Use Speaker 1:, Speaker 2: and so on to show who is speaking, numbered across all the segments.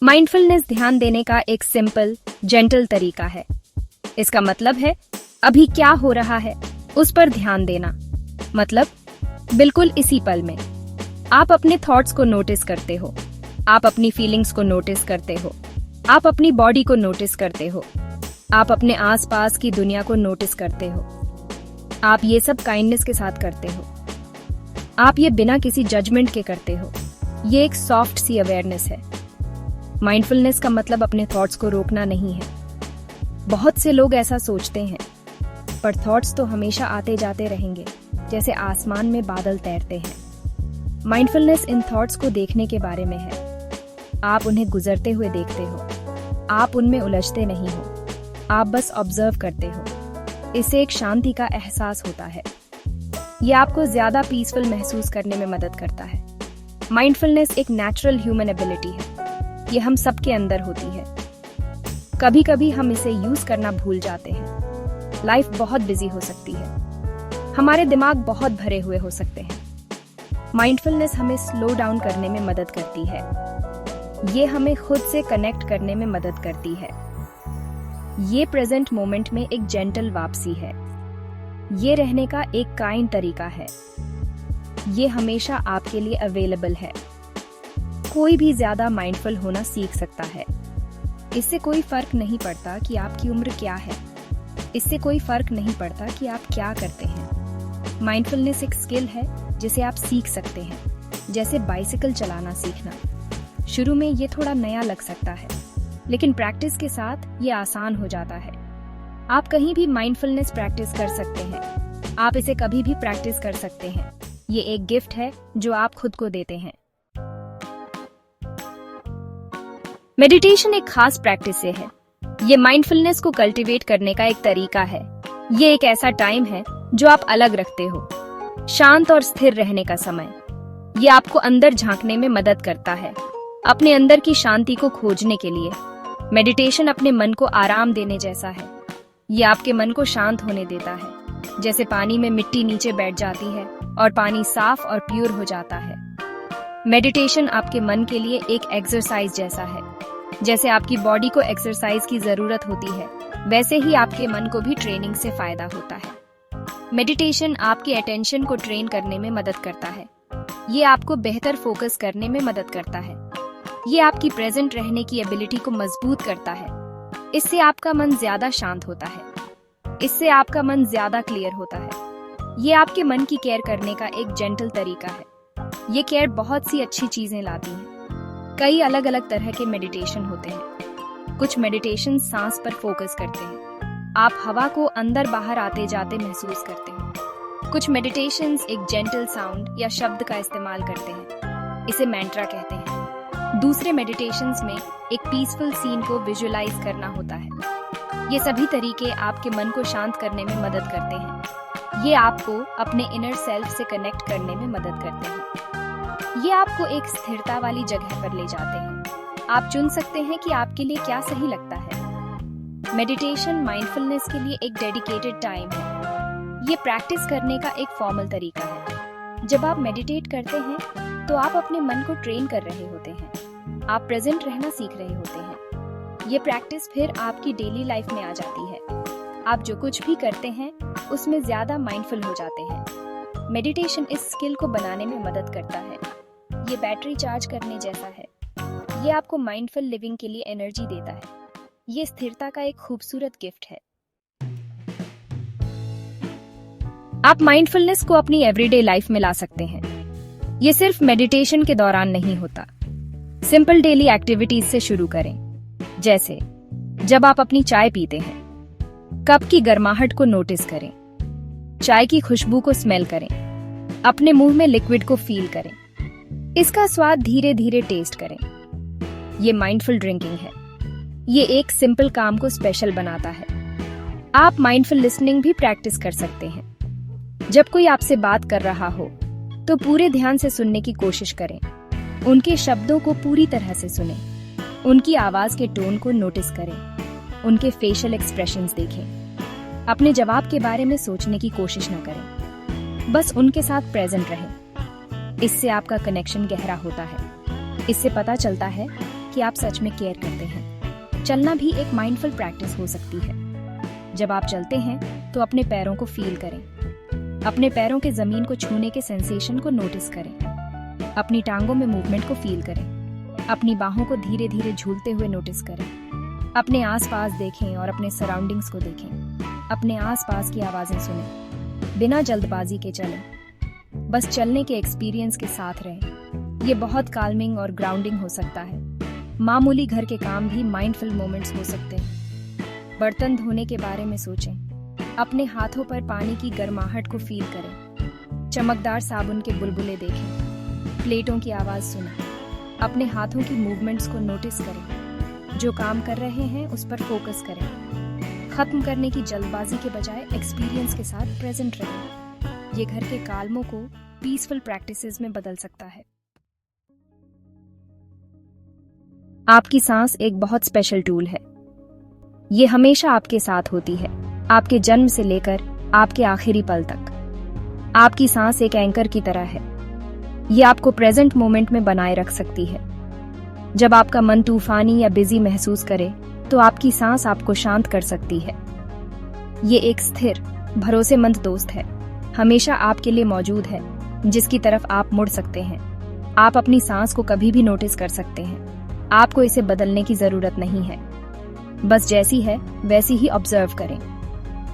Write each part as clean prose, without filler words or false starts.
Speaker 1: Mindfulness ध्यान देने का एक सिंपल, जेंटल तरीका है। इसका मतलब है अभी क्या हो रहा है उस पर ध्यान देना। मतलब बिल्कुल इसी पल में आप अपने थॉट्स को नोटिस करते हो, आप अपनी फीलिंग्स को नोटिस करते हो, आप अपनी बॉडी को नोटिस करते हो, आप अपने आसपास की दुनिया को नोटिस करते हो। आप ये सब काइंडनेस के साथ करते हो। आप ये बिना किसी जजमेंट के करते हो। ये एक सॉफ्ट सी अवेयरनेस है। माइंडफुलनेस का मतलब अपने थॉट्स को रोकना नहीं है। बहुत से लोग ऐसा सोचते हैं, पर थॉट्स तो हमेशा आते जाते रहेंगे, जैसे आसमान में बादल तैरते हैं। माइंडफुलनेस इन थॉट्स को देखने के बारे में है। आप उन्हें गुजरते हुए देखते हो, आप उनमें उलझते नहीं हो, आप बस ऑब्जर्व करते हो। इससे एक शांति का एहसास होता है। ये आपको ज्यादा पीसफुल महसूस करने में मदद करता है। माइंडफुलनेस एक नेचुरल ह्यूमन एबिलिटी है। ये हम सबके अंदर होती है। कभी कभी हम इसे यूज करना भूल जाते हैं। लाइफ बहुत बिजी हो सकती है, हमारे दिमाग बहुत भरे हुए हो सकते हैं। माइंडफुलनेस हमें स्लो डाउन करने में मदद करती है। ये हमें खुद से कनेक्ट करने में मदद करती है। ये प्रेजेंट मोमेंट में एक जेंटल वापसी है। ये रहने का एक काइंड तरीका है। ये हमेशा आपके लिए अवेलेबल है। कोई भी ज्यादा माइंडफुल होना सीख सकता है। इससे कोई फर्क नहीं पड़ता कि आपकी उम्र क्या है। इससे कोई फर्क नहीं पड़ता कि आप क्या करते हैं। माइंडफुलनेस एक स्किल है जिसे आप सीख सकते हैं, जैसे बाइसिकल चलाना सीखना। शुरू में ये थोड़ा नया लग सकता है, लेकिन प्रैक्टिस के साथ ये आसान हो जाता है। आप कहीं भी माइंडफुलनेस प्रैक्टिस कर सकते हैं। आप इसे कभी भी प्रैक्टिस कर सकते हैं। ये एक गिफ्ट है जो आप खुद को देते हैं। मेडिटेशन एक खास प्रैक्टिस से है। ये माइंडफुलनेस को कल्टीवेट करने का एक तरीका है। ये एक ऐसा टाइम है जो आप अलग रखते हो, शांत और स्थिर रहने का समय। ये आपको अंदर झांकने में मदद करता है, अपने अंदर की शांति को खोजने के लिए। मेडिटेशन अपने मन को आराम देने जैसा है। ये आपके मन को शांत होने देता है, जैसे पानी में मिट्टी नीचे बैठ जाती है और पानी साफ और प्योर हो जाता है। मेडिटेशन आपके मन के लिए एक एक्सरसाइज जैसा है। जैसे आपकी बॉडी को एक्सरसाइज की जरूरत होती है, वैसे ही आपके मन को भी ट्रेनिंग से फायदा होता है। मेडिटेशन आपके अटेंशन को ट्रेन करने में मदद करता है। ये आपको बेहतर फोकस करने में मदद करता है। ये आपकी प्रेजेंट रहने की एबिलिटी को मजबूत करता है। इससे आपका मन ज्यादा शांत होता है। इससे आपका मन ज्यादा क्लियर होता है। ये आपके मन की केयर करने का एक जेंटल तरीका है। ये केयर बहुत सी अच्छी चीजें लाती है। कई अलग अलग तरह के मेडिटेशन होते हैं। कुछ मेडिटेशन सांस पर फोकस करते हैं। आप हवा को अंदर बाहर आते जाते महसूस करते हैं। कुछ मेडिटेशंस एक जेंटल साउंड या शब्द का इस्तेमाल करते हैं। इसे मैंट्रा कहते हैं। दूसरे मेडिटेशंस में एक पीसफुल सीन को विजुअलाइज करना होता है। ये सभी तरीके आपके मन को शांत करने में मदद करते हैं। ये आपको अपने इनर सेल्फ से कनेक्ट करने में मदद करते हैं। ये आपको एक स्थिरता वाली जगह पर ले जाते हैं। आप चुन सकते हैं कि आपके लिए क्या सही लगता है। मेडिटेशन माइंडफुलनेस के लिए एक डेडिकेटेड टाइम है। ये प्रैक्टिस करने का एक फॉर्मल तरीका है। जब आप मेडिटेट करते हैं तो आप अपने मन को ट्रेन कर रहे होते हैं। आप प्रेजेंट रहना सीख रहे होते हैं। ये प्रैक्टिस फिर आपकी डेली लाइफ में आ जाती है। आप जो कुछ भी करते हैं उसमें ज्यादा माइंडफुल हो जाते हैं। मेडिटेशन इस स्किल को बनाने में मदद करता है। ये बैटरी चार्ज करने जैसा है। ये आपको माइंडफुल लिविंग के लिए एनर्जी देता है। ये स्थिरता का एक खूबसूरत गिफ्ट है। आप माइंडफुलनेस को अपनी एवरीडे लाइफ में ला सकते हैं। ये सिर्फ मेडिटेशन के दौरान नहीं होता। सिंपल डेली एक्टिविटीज से शुरू करें, जैसे जब आप अपनी चाय पीते हैं, कप की गर्माहट को नोटिस करें, चाय की खुशबू को स्मेल करें, अपने मुंह में लिक्विड को फील करें, इसका स्वाद धीरे धीरे टेस्ट करें। ये माइंडफुल ड्रिंकिंग है। ये एक सिंपल काम को स्पेशल बनाता है। आप माइंडफुल लिसनिंग भी प्रैक्टिस कर सकते हैं। जब कोई आपसे बात कर रहा हो तो पूरे ध्यान से सुनने की कोशिश करें। उनके शब्दों को पूरी तरह से सुनें। उनकी आवाज के टोन को नोटिस करें। उनके फेशियल एक्सप्रेशंस देखें। अपने जवाब के बारे में सोचने की कोशिश न करें, बस उनके साथ प्रेजेंट रहें। इससे आपका कनेक्शन गहरा होता है। इससे पता चलता है कि आप सच में केयर करते हैं। चलना भी एक माइंडफुल प्रैक्टिस हो सकती है। जब आप चलते हैं तो अपने पैरों को फील करें। अपने पैरों के जमीन को छूने के सेंसेशन को नोटिस करें। अपनी टांगों में मूवमेंट को फील करें। अपनी बाहों को धीरे धीरे झूलते हुए नोटिस करें। अपने आसपास देखें और अपने सराउंडिंग्स को देखें। अपने आसपास की आवाजें सुनें। बिना जल्दबाजी के चलें। बस चलने के एक्सपीरियंस के साथ रहें। ये बहुत काल्मिंग और ग्राउंडिंग हो सकता है। मामूली घर के काम भी माइंडफुल मोमेंट्स हो सकते हैं। बर्तन धोने के बारे में सोचें। अपने हाथों पर पानी की गर्माहट को फील करें। चमकदार साबुन के बुलबुले देखें। प्लेटों की आवाज सुनें। अपने हाथों की मूवमेंट्स को नोटिस करें। जो काम कर रहे हैं उस पर फोकस करें। खत्म करने की जल्दबाजी के बजाय एक्सपीरियंस के साथ प्रेजेंट रहें। ये घर के काल्मों को पीसफुल प्रैक्टिसेस में बदल सकता है। आपकी सांस एक बहुत स्पेशल टूल है। ये हमेशा आपके साथ होती है, आपके जन्म से लेकर आपके आखिरी पल तक। आपकी सांस एक एंकर की तरह है। ये आपको प्रेजेंट मोमेंट में बनाए रख सकती है। जब आपका मन तूफानी या बिजी महसूस करे तो आपकी सांस आपको शांत कर सकती है। ये एक स्थिर, भरोसेमंद दोस्त है, हमेशा आपके लिए मौजूद है, जिसकी तरफ आप मुड़ सकते हैं। आप अपनी सांस को कभी भी नोटिस कर सकते हैं। आपको इसे बदलने की जरूरत नहीं है। बस जैसी है वैसी ही ऑब्जर्व करें।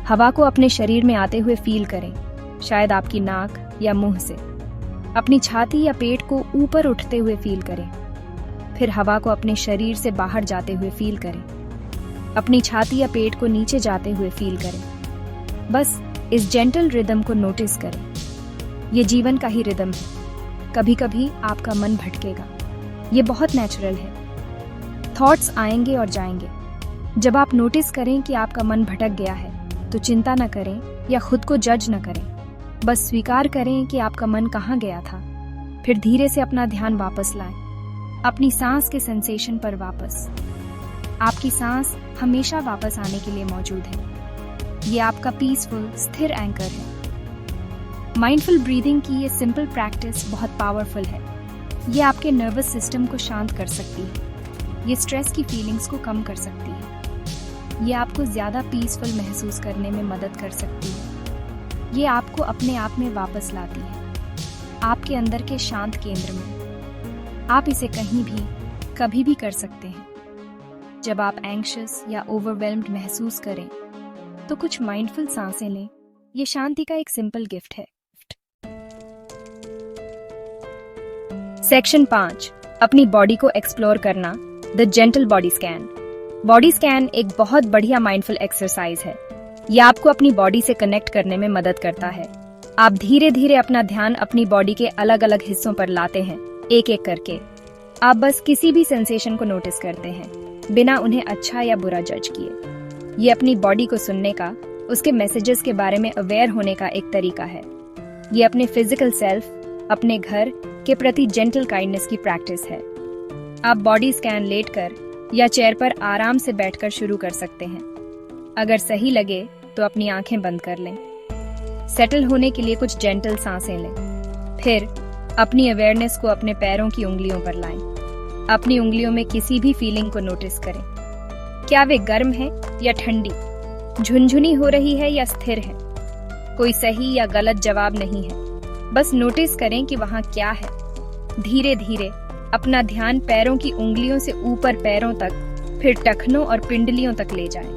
Speaker 1: हवा को अपने शरीर में आते हुए फील करें, शायद आपकी नाक या मुंह से। अपनी छाती या पेट को ऊपर उठते हुए फील करें। फिर हवा को अपने शरीर से बाहर जाते हुए फील करें। अपनी छाती या पेट को नीचे जाते हुए फील करें। बस इस जेंटल रिदम को नोटिस करें। ये जीवन का ही रिदम है। कभी कभी आपका मन भटकेगा, ये बहुत नेचुरल है। थॉट्स आएंगे और जाएंगे। जब आप नोटिस करें कि आपका मन भटक गया है तो चिंता न करें या खुद को जज न करें। बस स्वीकार करें कि आपका मन कहाँ गया था। फिर धीरे से अपना ध्यान वापस लाएं, अपनी सांस के सेंसेशन पर वापस। आपकी सांस हमेशा वापस आने के लिए मौजूद है। ये आपका पीसफुल, स्थिर एंकर है। माइंडफुल ब्रीदिंग की ये सिंपल प्रैक्टिस बहुत पावरफुल है। ये आपके नर्वस सिस्टम को शांत कर सकती है। ये स्ट्रेस की फीलिंग्स को कम कर सकती है। ये आपको ज्यादा पीसफुल महसूस करने में मदद कर सकती है। ये आपको अपने आप में वापस लाती है, आपके अंदर के शांत केंद्र में। आप इसे कहीं भी, कभी भी कर सकते हैं। जब आप एंग्शियस या ओवरवेल्म्ड महसूस करें तो कुछ माइंडफुल सांसें लें। ये शांति का एक सिंपल गिफ्ट है। सेक्शन 5, अपनी बॉडी को एक्सप्लोर करना, the gentle body scan. Body scan एक बहुत बढ़िया माइंडफुल एक्सरसाइज है। यह आपको अपनी बॉडी से कनेक्ट करने में मदद करता है। आप धीरे धीरे अपना ध्यान अपनी बॉडी के अलग अलग हिस्सों पर लाते हैं, एक एक करके। आप बस किसी भी सेंसेशन को नोटिस करते हैं, बिना उन्हें अच्छा या बुरा जज किए। ये अपनी बॉडी को सुनने का, उसके मैसेजेस के बारे में अवेयर होने का एक तरीका है। ये अपने फिजिकल सेल्फ, अपने घर के प्रति जेंटल काइंडनेस की प्रैक्टिस है। आप बॉडी स्कैन लेटकर या चेयर पर आराम से बैठकर शुरू कर सकते हैं। अगर सही लगे तो अपनी आंखें बंद कर लें। सेटल होने के लिए कुछ जेंटल सांसें लें। फिर अपनी अवेयरनेस को अपने पैरों की उंगलियों पर लाएं। अपनी उंगलियों में किसी भी फीलिंग को नोटिस करें। क्या वे गर्म हैं या ठंडी, झुनझुनी हो रही है या स्थिर है? कोई सही या गलत जवाब नहीं है, बस नोटिस करें कि वहां क्या है। धीरे धीरे अपना ध्यान पैरों की उंगलियों से ऊपर पैरों तक, फिर टखनों और पिंडलियों तक ले जाएं।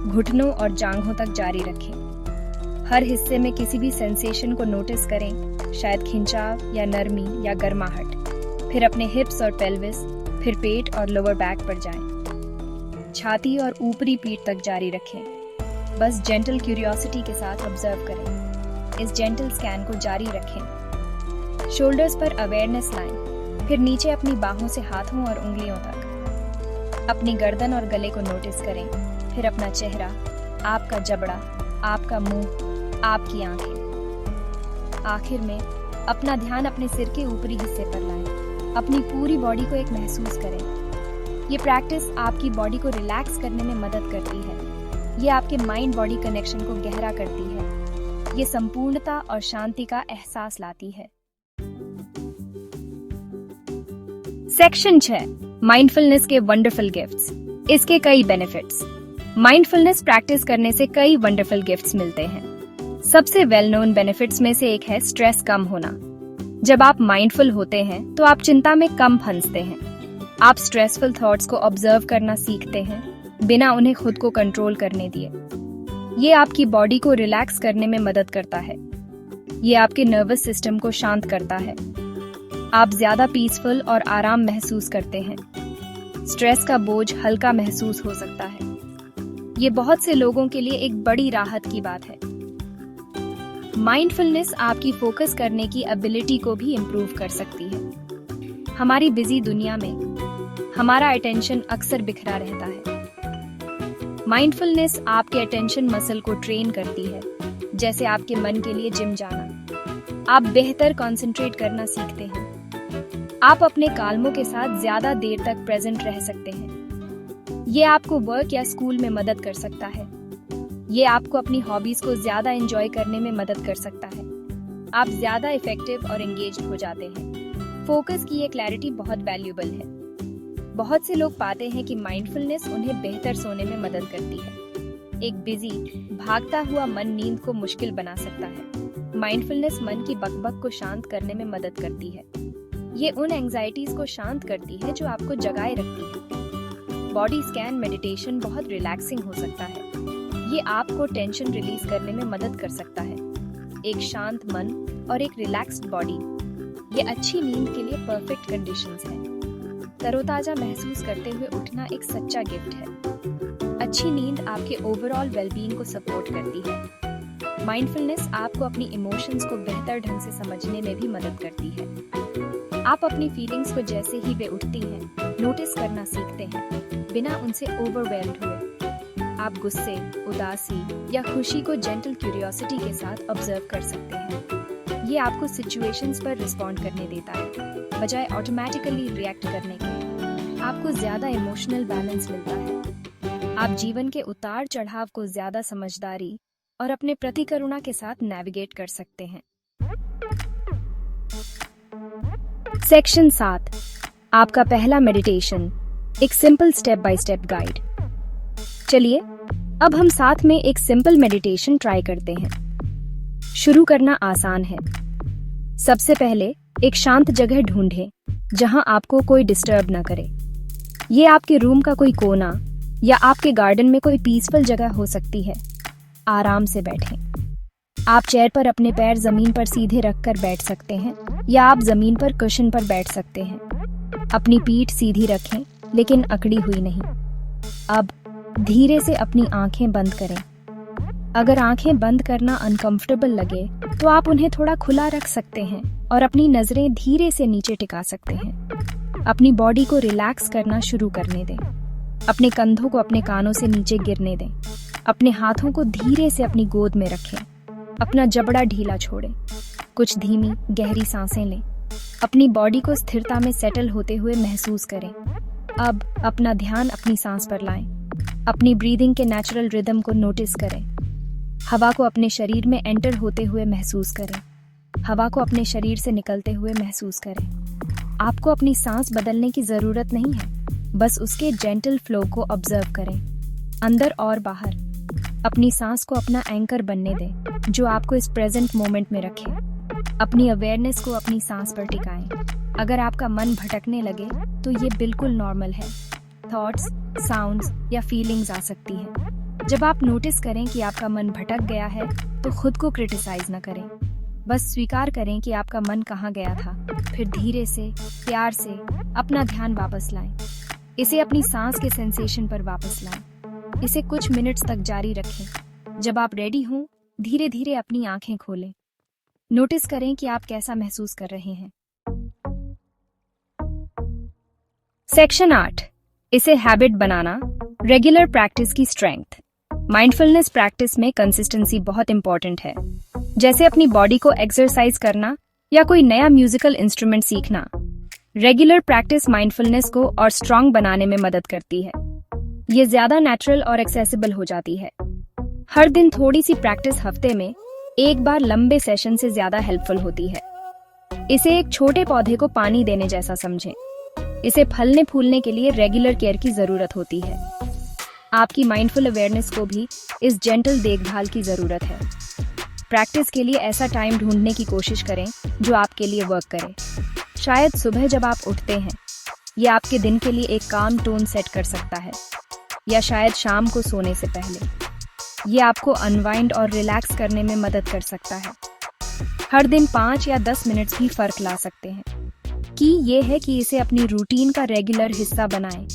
Speaker 1: घुटनों और जांघों तक जारी रखें। हर हिस्से में किसी भी सेंसेशन को नोटिस करें, शायद खिंचाव या नरमी या गर्माहट। फिर अपने हिप्स और पेल्विस, फिर पेट और लोअर बैक पर जाएं। छाती और ऊपरी पीठ तक जारी रखें। बस जेंटल क्यूरियोसिटी के साथ ऑब्जर्व करें। इस जेंटल स्कैन को जारी रखें। शोल्डर्स पर अवेयरनेस लाएं, फिर नीचे अपनी बाहों से हाथों और उंगलियों तक। अपनी गर्दन और गले को नोटिस करें, फिर अपना चेहरा, आपका जबड़ा, आपका मुंह, आपकी आंखें। आखिर में अपना ध्यान अपने सिर के ऊपरी हिस्से पर लाएं। अपनी पूरी बॉडी को एक महसूस करें। ये प्रैक्टिस आपकी बॉडी को रिलैक्स करने में मदद करती है। ये आपके माइंड बॉडी कनेक्शन को गहरा करती है। ये संपूर्णता और शांति का एहसास लाती है। सेक्शन 6, माइंडफुलनेस के वंडरफुल गिफ्ट्स। इसके कई बेनिफिट्स। माइंडफुलनेस प्रैक्टिस करने से कई वंडरफुल गिफ्ट्स मिलते हैं। सबसे वेल नोन बेनिफिट्स में से एक है स्ट्रेस कम होना। जब आप माइंडफुल होते हैं तो आप चिंता में कम फंसते हैं। आप स्ट्रेसफुल थॉट्स को ऑब्जर्व करना सीखते हैं बिना उन्हें खुद को कंट्रोल करने दिए। ये आपकी बॉडी को रिलैक्स करने में मदद करता है। ये आपके नर्वस सिस्टम को शांत करता है। आप ज्यादा पीसफुल और आराम महसूस करते हैं। स्ट्रेस का बोझ हल्का महसूस हो सकता है। ये बहुत से लोगों के लिए एक बड़ी राहत की बात है। माइंडफुलनेस आपकी फोकस करने की एबिलिटी को भी इम्प्रूव कर सकती है। हमारी बिजी दुनिया में हमारा अटेंशन अक्सर बिखरा रहता है। माइंडफुलनेस आपके अटेंशन मसल को ट्रेन करती है, जैसे आपके मन के लिए जिम जाना। आप बेहतर कंसंट्रेट करना सीखते हैं। आप अपने कामों के साथ ज्यादा देर तक प्रेजेंट रह सकते हैं। ये आपको वर्क या स्कूल में मदद कर सकता है। ये आपको अपनी हॉबीज को ज्यादा एंजॉय करने में मदद कर सकता है। आप ज्यादा इफेक्टिव और एंगेज्ड हो जाते हैं। फोकस की ये क्लैरिटी बहुत वैल्यूएबल है। बहुत से लोग पाते हैं कि माइंडफुलनेस उन्हें बेहतर सोने में मदद करती है। एक बिजी, भागता हुआ मन नींद को मुश्किल बना सकता है। माइंडफुलनेस मन की बकबक को शांत करने में मदद करती है। ये उन एंजाइटीज को शांत करती है जो आपको जगाए रखती है। बॉडी स्कैन मेडिटेशन बहुत रिलैक्सिंग हो सकता है। ये आपको टेंशन रिलीज करने में मदद कर सकता है। एक शांत मन और एक रिलैक्स्ड बॉडी, ये अच्छी नींद के लिए परफेक्ट कंडीशंस हैं। तरोताजा महसूस करते हुए उठना एक सच्चा गिफ्ट है। अच्छी नींद आपके ओवरऑल वेलबीइंग को सपोर्ट करती है। माइंडफुलनेस आपको अपनी इमोशंस को बेहतर ढंग से समझने में भी मदद करती है। आप अपनी फीलिंग्स को जैसे ही वे उठती हैं, नोटिस करना सीखते हैं, बिना उनसे ओवरवेल्म्ड हुए। आप गुस्से, उदासी या खुशी को जेंटल क्यूरियोसिटी के साथ ऑब्जर्व कर सकते हैं। ये आपको सिचुएशंस पर रिस्पॉन्ड करने देता है, बजाय ऑटोमेटिकली रिएक्ट करने के। आपको ज्यादा इमोशनल बैलेंस मिलता है। आप जीवन के उतार चढ़ाव को ज्यादा समझदारी और अपने प्रति करुणा के साथ नेविगेट कर सकते हैं। सेक्शन 7, आपका पहला मेडिटेशन, एक simple step by step guide. चलिए अब हम साथ में एक सिंपल मेडिटेशन ट्राई करते हैं। शुरू करना आसान है। सबसे पहले एक शांत जगह ढूंढें जहां आपको कोई डिस्टर्ब ना करे। ये आपके रूम का कोई कोना या आपके गार्डन में कोई पीसफुल जगह हो सकती है। आराम से बैठें। आप चेयर पर अपने पैर जमीन पर सीधे रखकर बैठ सकते हैं या आप जमीन पर कुशन पर बैठ सकते हैं। अपनी पीठ सीधी रखें, लेकिन अकड़ी हुई नहीं। अब धीरे से अपनी आंखें बंद करें। अगर आंखें बंद करना अनकंफर्टेबल लगे तो आप उन्हें थोड़ा खुला रख सकते हैं और अपनी नजरें धीरे से नीचे टिका सकते हैं। अपनी बॉडी को रिलैक्स करना शुरू करने दें। अपने कंधों को अपने कानों से नीचे गिरने दें। अपने हाथों को धीरे से अपनी गोद में रखें। अपना जबड़ा ढीला छोड़ें। कुछ धीमी गहरी सांसें लें। अपनी बॉडी को स्थिरता में सेटल होते हुए महसूस करें। अब अपना ध्यान अपनी सांस पर लाएं। अपनी ब्रीदिंग के नेचुरल रिदम को नोटिस करें। हवा को अपने शरीर में एंटर होते हुए महसूस करें। हवा को अपने शरीर से निकलते हुए महसूस करें। आपको अपनी सांस बदलने की जरूरत नहीं है, बस उसके जेंटल फ्लो को ऑब्जर्व करें, अंदर और बाहर। अपनी सांस को अपना एंकर बनने दें, जो आपको इस प्रेजेंट मोमेंट में रखे। अपनी अवेयरनेस को अपनी सांस पर टिकाएं। अगर आपका मन भटकने लगे तो ये बिल्कुल नॉर्मल है। थॉट्स, साउंड्स या फीलिंग्स आ सकती हैं। जब आप नोटिस करें कि आपका मन भटक गया है तो खुद को क्रिटिसाइज न करें। बस स्वीकार करें कि आपका मन कहाँ गया था, फिर धीरे से, प्यार से अपना ध्यान वापस लाएं। इसे अपनी सांस के सेंसेशन पर वापस लाएं। इसे कुछ मिनट्स तक जारी रखें। जब आप रेडी हों, धीरे धीरे अपनी आंखें खोलें। नोटिस करें कि आप कैसा महसूस कर रहे हैं। सेक्शन 8, इसे हैबिट बनाना, रेगुलर प्रैक्टिस की स्ट्रेंथ। माइंडफुलनेस प्रैक्टिस में कंसिस्टेंसी बहुत इंपॉर्टेंट है। जैसे अपनी बॉडी को एक्सरसाइज करना या कोई नया म्यूजिकल इंस्ट्रूमेंट सीखना। रेगुलर प्रैक्टिस माइंडफुलनेस को और स्ट्रांग बनाने में मदद करती है। ये ज्यादा नेचुरल और एक्सेसिबल हो जाती है। हर दिन थोड़ी सी प्रैक्टिस हफ्ते में एक बार लंबे सेशन से ज्यादा हेल्पफुल होती है। इसे एक छोटे पौधे को पानी देने जैसा समझें। इसे फलने फूलने के लिए रेगुलर केयर की जरूरत होती है। आपकी माइंडफुल अवेयरनेस को भी इस जेंटल देखभाल की जरूरत है। प्रैक्टिस के लिए ऐसा टाइम ढूंढने की कोशिश करें जो आपके लिए वर्क करे। शायद सुबह जब आप उठते हैं, ये आपके दिन के लिए एक काम टोन सेट कर सकता है, या शायद शाम को सोने से पहले। ये आपको अनवाइंड और रिलैक्स करने में मदद कर सकता है। हर दिन 5 या 10 मिनट्स भी फर्क ला सकते हैं। की ये है कि इसे अपनी रूटीन का रेगुलर हिस्सा बनाएं,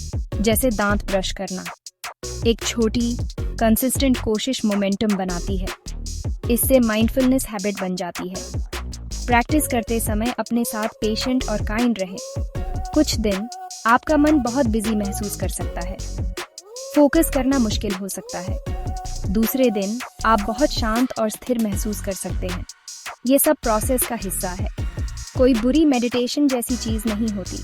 Speaker 1: जैसे दांत ब्रश करना। एक छोटी कंसिस्टेंट कोशिश मोमेंटम बनाती है। इससे माइंडफुलनेस हैबिट बन जाती है। प्रैक्टिस करते समय अपने साथ पेशेंट और काइंड रहे। कुछ दिन आपका मन बहुत बिजी महसूस कर सकता है, फोकस करना मुश्किल हो सकता है। दूसरे दिन आप बहुत शांत और स्थिर महसूस कर सकते हैं। ये सब प्रोसेस का हिस्सा है। कोई बुरी मेडिटेशन जैसी चीज नहीं होती।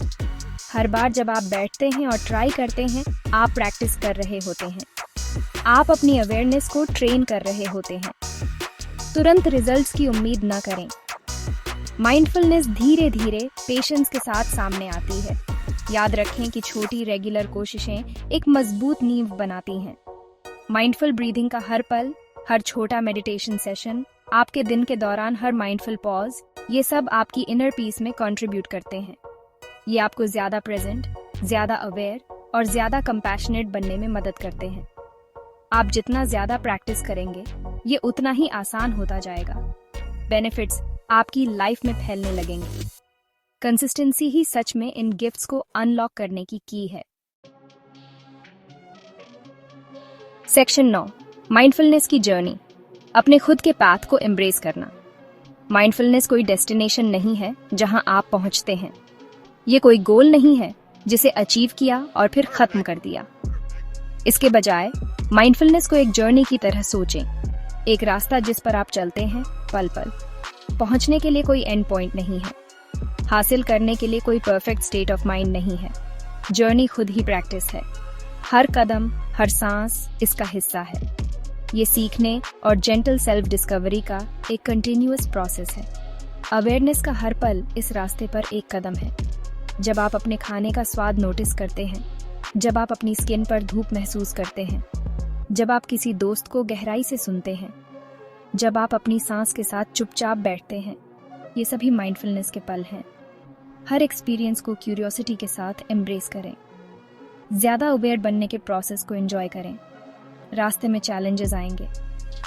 Speaker 1: हर बार जब आप बैठते हैं और ट्राई करते हैं, आप प्रैक्टिस कर रहे होते हैं। आप अपनी अवेयरनेस को ट्रेन कर रहे होते हैं। तुरंत रिजल्ट्स की उम्मीद न करें। माइंडफुलनेस धीरे धीरे पेशेंस के साथ सामने आती है। याद रखें कि छोटी रेगुलर कोशिशें एक मजबूत नींव बनाती हैं। माइंडफुल ब्रीदिंग का हर पल, हर छोटा मेडिटेशन सेशन, आपके दिन के दौरान हर माइंडफुल पॉज, ये सब आपकी इनर पीस में कंट्रीब्यूट करते हैं। ये आपको ज्यादा प्रेजेंट, ज्यादा अवेयर और ज्यादा कंपैशनेट बनने में मदद करते हैं। आप जितना ज्यादा प्रैक्टिस करेंगे, ये उतना ही आसान होता जाएगा। बेनिफिट्स आपकी लाइफ में फैलने लगेंगे। कंसिस्टेंसी ही सच में इन गिफ्ट्स को अनलॉक करने की की है। सेक्शन 9, माइंडफुलनेस की जर्नी। अपने खुद के पाथ को एम्ब्रेस करना। माइंडफुलनेस कोई डेस्टिनेशन नहीं है जहां आप पहुंचते हैं। ये कोई गोल नहीं है जिसे अचीव किया और फिर खत्म कर दिया। इसके बजाय माइंडफुलनेस को एक जर्नी की तरह सोचें, एक रास्ता जिस पर आप चलते हैं पल पल। पहुंचने के लिए कोई एंड पॉइंट नहीं है, हासिल करने के लिए कोई परफेक्ट स्टेट ऑफ माइंड नहीं है। जर्नी खुद ही प्रैक्टिस है। हर कदम, हर सांस इसका हिस्सा है। ये सीखने और जेंटल सेल्फ डिस्कवरी का एक कंटिन्यूअस प्रोसेस है। अवेयरनेस का हर पल इस रास्ते पर एक कदम है। जब आप अपने खाने का स्वाद नोटिस करते हैं, जब आप अपनी स्किन पर धूप महसूस करते हैं, जब आप किसी दोस्त को गहराई से सुनते हैं, जब आप अपनी सांस के साथ चुपचाप बैठते हैं, ये सभी माइंडफुलनेस के पल हैं। हर एक्सपीरियंस को क्यूरियोसिटी के साथ एम्ब्रेस करें। ज्यादा अवेयर बनने के प्रोसेस को एंजॉय करें। रास्ते में चैलेंजेस आएंगे,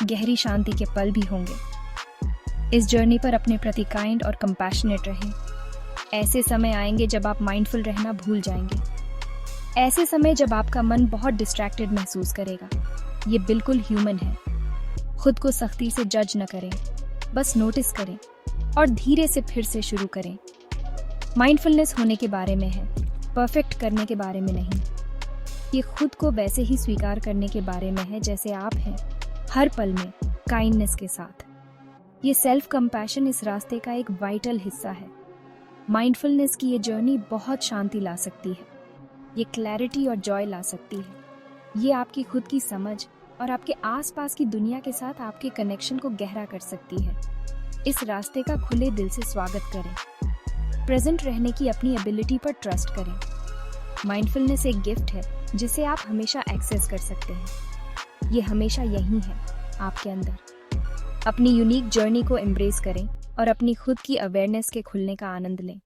Speaker 1: गहरी शांति के पल भी होंगे। इस जर्नी पर अपने प्रति काइंड और कंपैशनेट रहें। ऐसे समय आएंगे जब आप माइंडफुल रहना भूल जाएंगे। ऐसे समय जब आपका मन बहुत डिस्ट्रैक्टेड महसूस करेगा। ये बिल्कुल ह्यूमन है। खुद को सख्ती से जज न करें, बस नोटिस करें और धीरे से फिर से शुरू करें। माइंडफुलनेस होने के बारे में है, परफेक्ट करने के बारे में नहीं। ये खुद को वैसे ही स्वीकार करने के बारे में है जैसे आप हैं, हर पल में काइंडनेस के साथ। ये सेल्फ कंपैशन इस रास्ते का एक वाइटल हिस्सा है। माइंडफुलनेस की ये जर्नी बहुत शांति ला सकती है। ये क्लैरिटी और जॉय ला सकती है। ये आपकी खुद की समझ और आपके आसपास की दुनिया के साथ आपके कनेक्शन को गहरा कर सकती है। इस रास्ते का खुले दिल से स्वागत करें। प्रेजेंट रहने की अपनी एबिलिटी पर ट्रस्ट करें। माइंडफुलनेस एक गिफ्ट है जिसे आप हमेशा एक्सेस कर सकते हैं। ये हमेशा यहीं है, आपके अंदर। अपनी यूनिक जर्नी को एम्ब्रेस करें और अपनी खुद की अवेयरनेस के खुलने का आनंद लें।